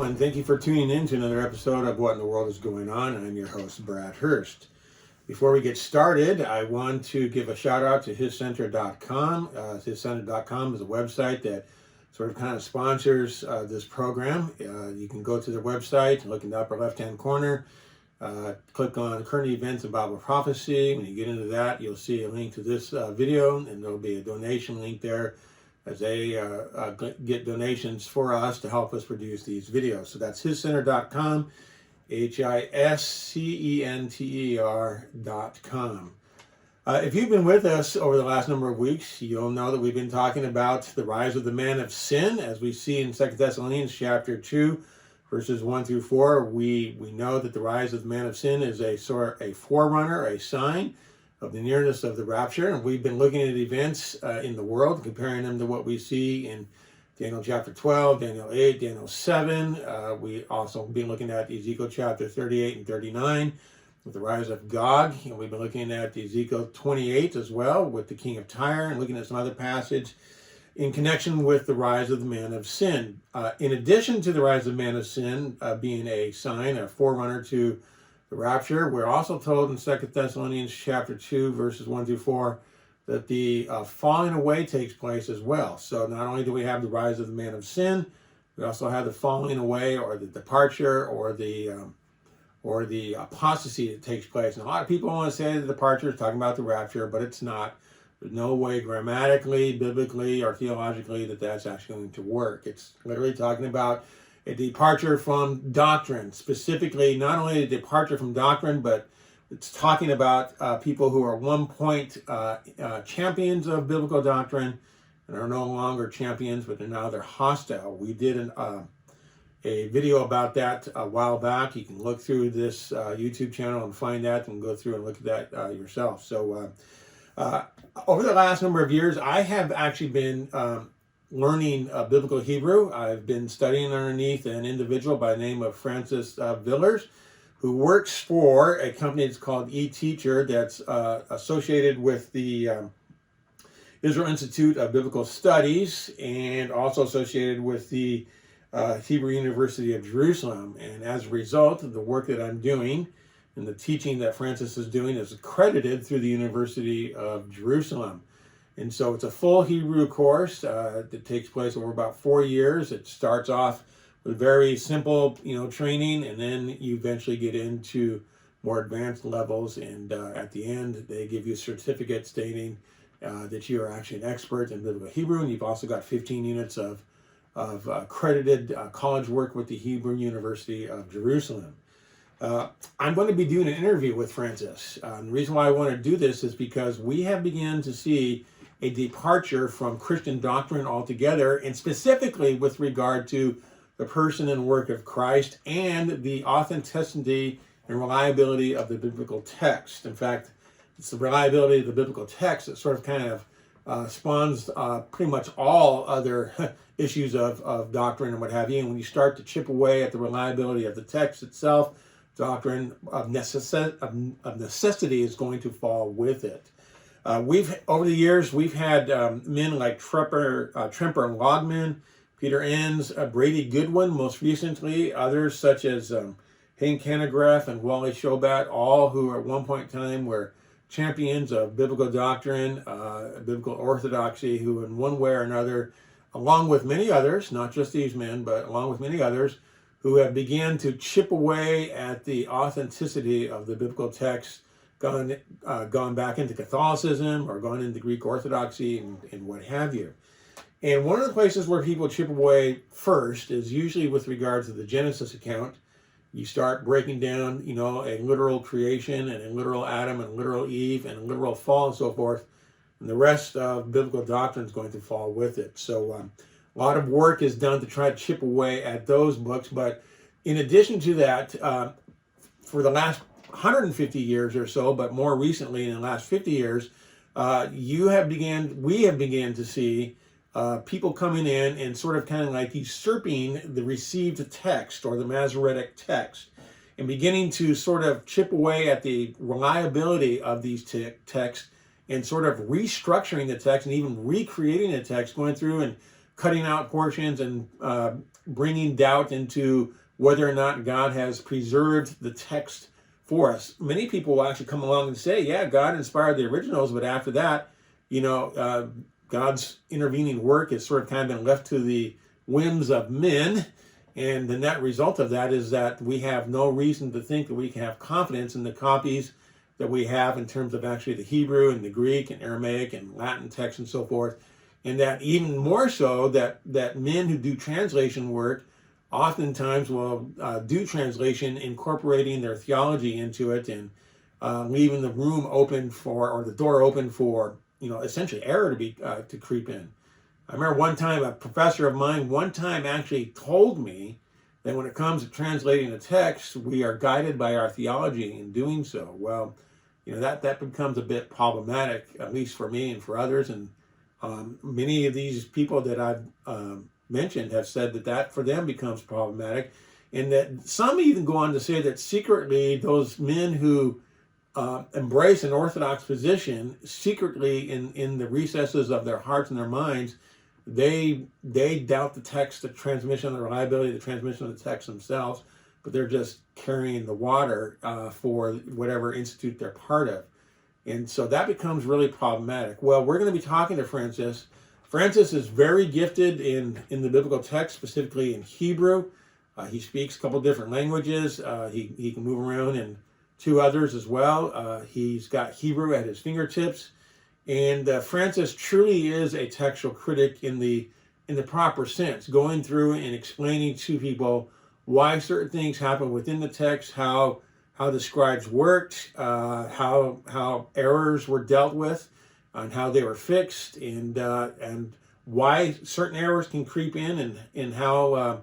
and thank you for tuning in to another episode of What in the World is Going On. I'm your host, Brad Hurst. Before we get started, I want to give a shout out to hiscenter.com. Hiscenter.com is a website that sort of kind of sponsors this program. You can go to their website, look in the upper left-hand corner, click on current events and Bible prophecy. When you get into that, you'll see a link to this video, and there'll be a donation link there as they get donations for us to help us produce these videos. So that's hiscenter.com, HISCENTER.com. If you've been with us over the last number of weeks, you'll know that we've been talking about the rise of the man of sin, as we see in 2 Thessalonians chapter 2, verses 1 through 4. We know that the rise of the man of sin is a forerunner, a sign of the nearness of the rapture. And we've been looking at events in the world, comparing them to what we see in Daniel chapter 12, Daniel 8, Daniel 7. We also been looking at Ezekiel chapter 38 and 39 with the rise of Gog. And we've been looking at Ezekiel 28 as well with the king of Tyre, and looking at some other passage in connection with the rise of the man of sin. In addition to the rise of the man of sin being a sign, a forerunner to the rapture, we're also told in 2 Thessalonians chapter 2, verses 1 through 4, that the falling away takes place as well. So not only do we have the rise of the man of sin, we also have the falling away, or the departure, or the apostasy that takes place. And a lot of people want to say the departure is talking about the rapture, but it's not. There's no way grammatically, biblically, or theologically that that's actually going to work. It's literally talking about a departure from doctrine, specifically not only a departure from doctrine, but it's talking about people who are at one point champions of biblical doctrine and are no longer champions, but they're hostile. We did a video about that a while back. You can look through this YouTube channel and find that, and go through and look at that yourself. So over the last number of years, I have actually been learning biblical Hebrew. I've been studying underneath an individual by the name of Francis Villers, who works for a company that's called eTeacher, that's associated with the Israel Institute of Biblical Studies, and also associated with the Hebrew University of Jerusalem. And as a result of the work that I'm doing and the teaching that Francis is doing is accredited through the University of Jerusalem. And so it's a full Hebrew course that takes place over about 4 years. It starts off with very simple, training, and then you eventually get into more advanced levels. And at the end, they give you a certificate stating that you are actually an expert in biblical Hebrew. And you've also got 15 units of accredited college work with the Hebrew University of Jerusalem. I'm going to be doing an interview with Francis. The reason why I want to do this is because we have begun to see a departure from Christian doctrine altogether, and specifically with regard to the person and work of Christ and the authenticity and reliability of the biblical text. In fact, it's the reliability of the biblical text that sort of kind of spawns pretty much all other issues of doctrine and what have you. And when you start to chip away at the reliability of the text itself, doctrine of necessity is going to fall with it. Over the years, we've had men like Tremper Lodman, Peter Enns, Brady Goodwin, most recently, others such as Hayne Cannegraff and Wally Shobat, all who at one point in time were champions of biblical doctrine, biblical orthodoxy, who in one way or another, along with many others, not just these men, but along with many others, who have begun to chip away at the authenticity of the biblical text, gone back into Catholicism or gone into Greek Orthodoxy and what have you. And one of the places where people chip away first is usually with regard to the Genesis account. You start breaking down, a literal creation and a literal Adam and literal Eve and a literal fall and so forth. And the rest of biblical doctrine is going to fall with it. So a lot of work is done to try to chip away at those books. But in addition to that, for the last 150 years or so, but more recently in the last 50 years, we have began to see people coming in and sort of kind of like usurping the received text or the Masoretic text and beginning to sort of chip away at the reliability of these texts and sort of restructuring the text and even recreating the text, going through and cutting out portions and bringing doubt into whether or not God has preserved the text for us. Many people will actually come along and say, yeah, God inspired the originals, but after that, God's intervening work has sort of kind of been left to the whims of men. And the net result of that is that we have no reason to think that we can have confidence in the copies that we have in terms of actually the Hebrew and the Greek and Aramaic and Latin text and so forth. And that even more so that men who do translation work oftentimes will do translation incorporating their theology into it and leaving the room open for, or the door open for, essentially error to creep in. I remember one time a professor of mine actually told me that when it comes to translating a text, we are guided by our theology in doing so. Well, that becomes a bit problematic, at least for me and for others. And many of these people that I've mentioned have said that for them becomes problematic. And that some even go on to say that secretly those men who embrace an orthodox position, secretly in the recesses of their hearts and their minds, they doubt the text, the transmission, the reliability of the transmission of the text themselves, but they're just carrying the water for whatever institute they're part of. And so that becomes really problematic. Well, we're going to be talking to Francis. Francis is very gifted in the biblical text, specifically in Hebrew. He speaks a couple different languages. He can move around in two others as well. He's got Hebrew at his fingertips. And Francis truly is a textual critic in the proper sense, going through and explaining to people why certain things happen within the text, how the scribes worked, how errors were dealt with, and how they were fixed, and why certain errors can creep in, and how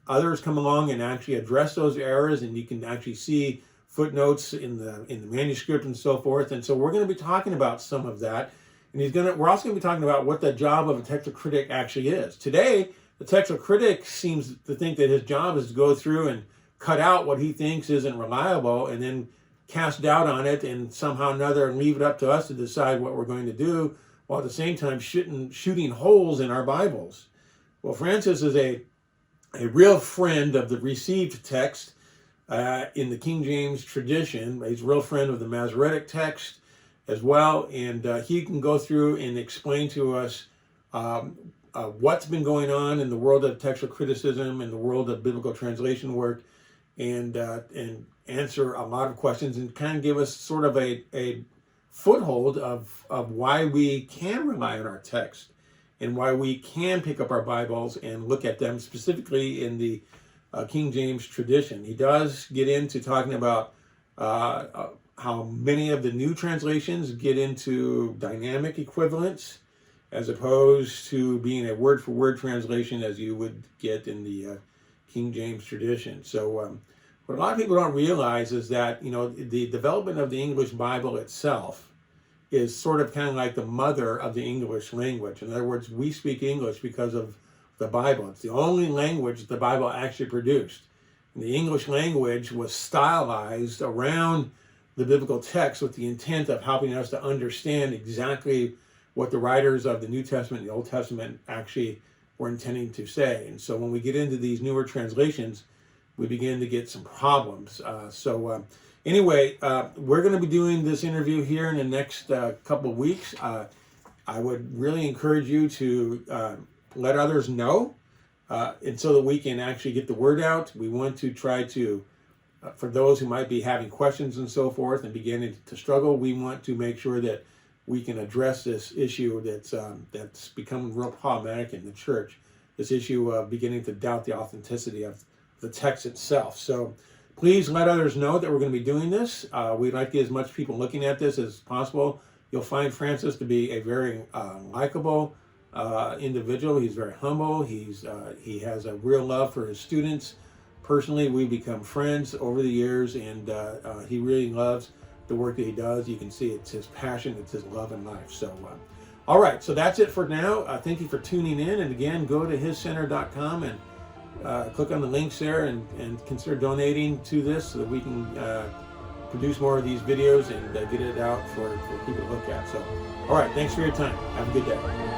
others come along and actually address those errors, and you can actually see footnotes in the manuscript and so forth. And so we're going to be talking about some of that, and we're also going to be talking about what the job of a textual critic actually is. Today, the textual critic seems to think that his job is to go through and cut out what he thinks isn't reliable and then cast doubt on it and somehow or another leave it up to us to decide what we're going to do, while at the same time shooting holes in our Bibles. Well, Francis is a real friend of the received text in the King James tradition. He's a real friend of the Masoretic text as well, and he can go through and explain to us what's been going on in the world of textual criticism and the world of biblical translation work, and answer a lot of questions and kind of give us sort of a foothold of why we can rely on our text and why we can pick up our Bibles and look at them specifically in the King James tradition. He does get into talking about how many of the new translations get into dynamic equivalence as opposed to being a word-for-word translation as you would get in the King James tradition. So what a lot of people don't realize is that, the development of the English Bible itself is sort of kind of like the mother of the English language. In other words, we speak English because of the Bible. It's the only language the Bible actually produced. And the English language was stylized around the biblical text with the intent of helping us to understand exactly what the writers of the New Testament and the Old Testament actually were intending to say. And so when we get into these newer translations, we begin to get some problems. Anyway, we're going to be doing this interview here in the next couple of weeks. I would really encourage you to let others know, and so that we can actually get the word out. We want to try to, for those who might be having questions and so forth and beginning to struggle, we want to make sure that we can address this issue that's become real problematic in the church, this issue of beginning to doubt the authenticity of the text itself. So please let others know that we're going to be doing this. We'd like to get as much people looking at this as possible. You'll find Francis to be a very likable individual. He's very humble. He has a real love for his students. Personally, we've become friends over the years, and he really loves the work that he does. You can see it's his passion, it's his love in life. So, all right, so that's it for now. Thank you for tuning in, and again, go to hiscenter.com and click on the links there and consider donating to this so that we can produce more of these videos and get it out for people to look at. So, all right, thanks for your time. Have a good day.